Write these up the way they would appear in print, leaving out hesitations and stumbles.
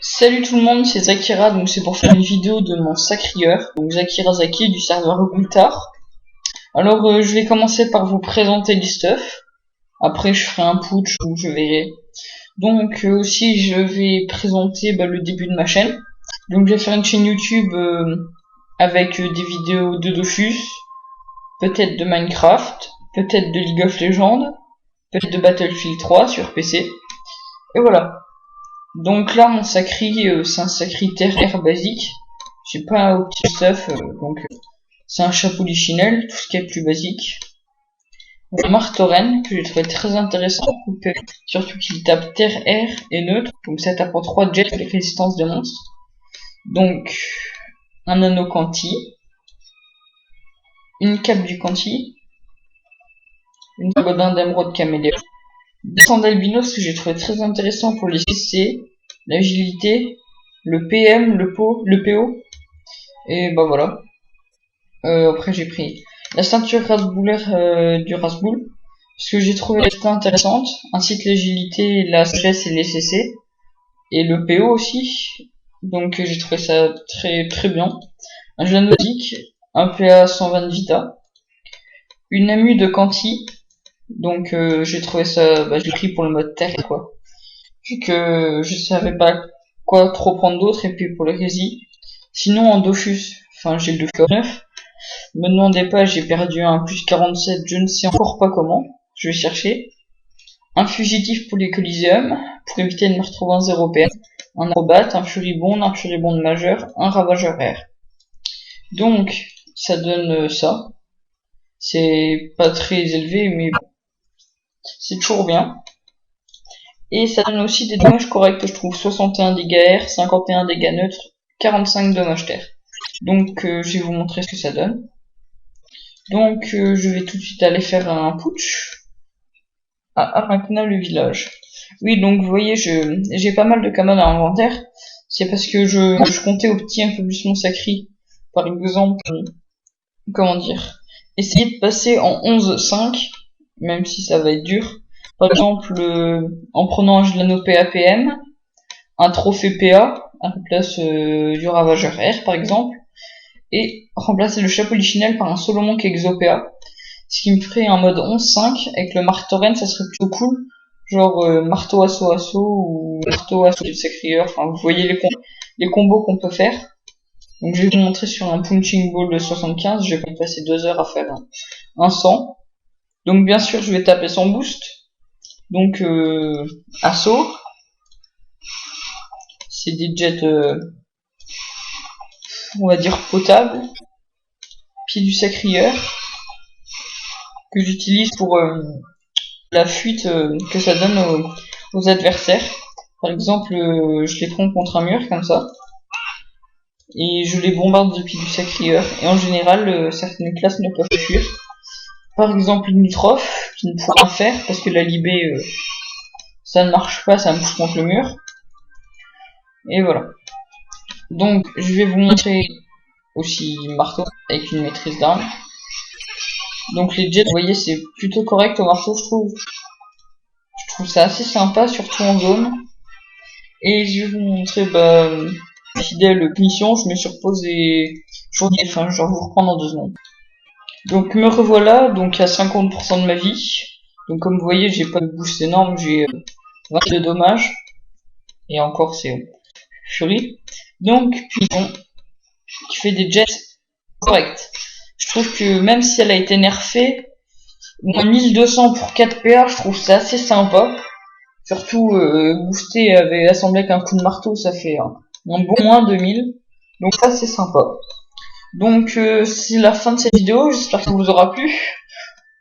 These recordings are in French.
Salut tout le monde, c'est Zakira, donc c'est pour faire une vidéo de mon sacrieur, donc Zakira Zaki du serveur Gultar. Alors je vais commencer par vous présenter les stuff, après je ferai un putsch où je verrai. Donc aussi je vais présenter le début de ma chaîne. Donc je vais faire une chaîne YouTube avec des vidéos de Dofus, peut-être de Minecraft, peut-être de League of Legends, peut-être de Battlefield 3 sur PC, et voilà. Donc là, mon sacri, c'est un sacri terre-air basique. J'ai pas un petit stuff, donc c'est un chapeau lichinelle, tout ce qui est plus basique. Un marteau-reine, que j'ai trouvé très intéressant, surtout qu'il tape terre-air et neutre, donc ça tape en 3 jets avec résistance des monstres. Donc, un anneau Canti, une cape du Canti, une godin d'émeraude caméléon, des sandales binos que j'ai trouvé très intéressant pour les CC, l'agilité, le PM, le PO, et bah voilà. Après j'ai pris la ceinture rasboulaire du rasboul, parce que j'ai trouvé la très intéressante, ainsi que l'agilité, la sagesse et les CC, et le PO aussi, donc j'ai trouvé ça très bien. Un jeu nautique, un PA 120 Vita, une amue de Canti, donc j'ai trouvé ça, j'ai pris pour le mode terre quoi, vu que je savais pas quoi trop prendre d'autre, et puis pour le rési. Sinon en Dofus, j'ai le Dofus 9, me demandez pas, j'ai perdu un plus 47, je ne sais encore pas comment, je vais chercher. Un fugitif pour les Coliseum, pour éviter de me retrouver en 0 PM, un acrobate, un furibonde majeur, un ravageur air. Donc ça donne ça. C'est pas très élevé, mais c'est toujours bien. Et ça donne aussi des dommages corrects, je trouve. 61 dégâts air, 51 dégâts neutres, 45 dommages terre. Donc je vais vous montrer ce que ça donne. Donc je vais tout de suite aller faire un putsch à Arachna le village. Oui, donc vous voyez, j'ai pas mal de camarades à inventaire. C'est parce que je comptais au petit un peu plus mon sacri. Par exemple, comment dire, essayer de passer en 11-5, même si ça va être dur. Par exemple, en prenant un Gelano PAPM, un trophée PA, à la place du Ravageur R par exemple, et remplacer le chapeau lichinelle par un Solomon Exo PA. Ce qui me ferait un mode 11-5, avec le marteau-reine, ça serait plutôt cool. Genre marteau assaut ou marteau assaut du sacrieur, vous voyez les combos qu'on peut faire. Donc je vais vous montrer sur un punching ball de 75, je vais pas passer 2 heures à faire un 100. Donc bien sûr je vais taper sans boost. Donc assaut. C'est des jets on va dire potables. Pied du sacrieur. Que j'utilise pour la fuite que ça donne aux adversaires. Par exemple, je les prends contre un mur comme ça. Et je les bombarde depuis du sacrieur. Et en général, certaines classes ne peuvent fuir. Par exemple, une Nitrof, qui ne pourra rien faire, parce que la Libé, ça ne marche pas, ça me pousse contre le mur. Et voilà. Donc, je vais vous montrer aussi marteau, avec une maîtrise d'armes. Donc les jets, vous voyez, c'est plutôt correct au marteau, je trouve. Je trouve ça assez sympa, surtout en zone. Et je vais vous montrer, fidèle mission, je me surpose et je vous reprends dans 2 secondes. Donc me revoilà, donc à 50% de ma vie. Donc comme vous voyez, j'ai pas de boost énorme, j'ai 22 dommages. Et encore c'est Fury. Donc Pigeon, qui fait des jets corrects. Je trouve que même si elle a été nerfée, 1200 pour 4 PA, je trouve ça assez sympa. Surtout boosté avec assemblé avec un coup de marteau, ça fait un bon moins 2000. Donc ça c'est sympa. Donc c'est la fin de cette vidéo, j'espère que ça vous aura plu.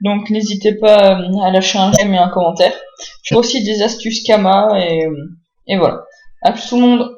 Donc n'hésitez pas à lâcher un j'aime et un commentaire. Je fais aussi des astuces Kama et voilà. À plus tout le monde.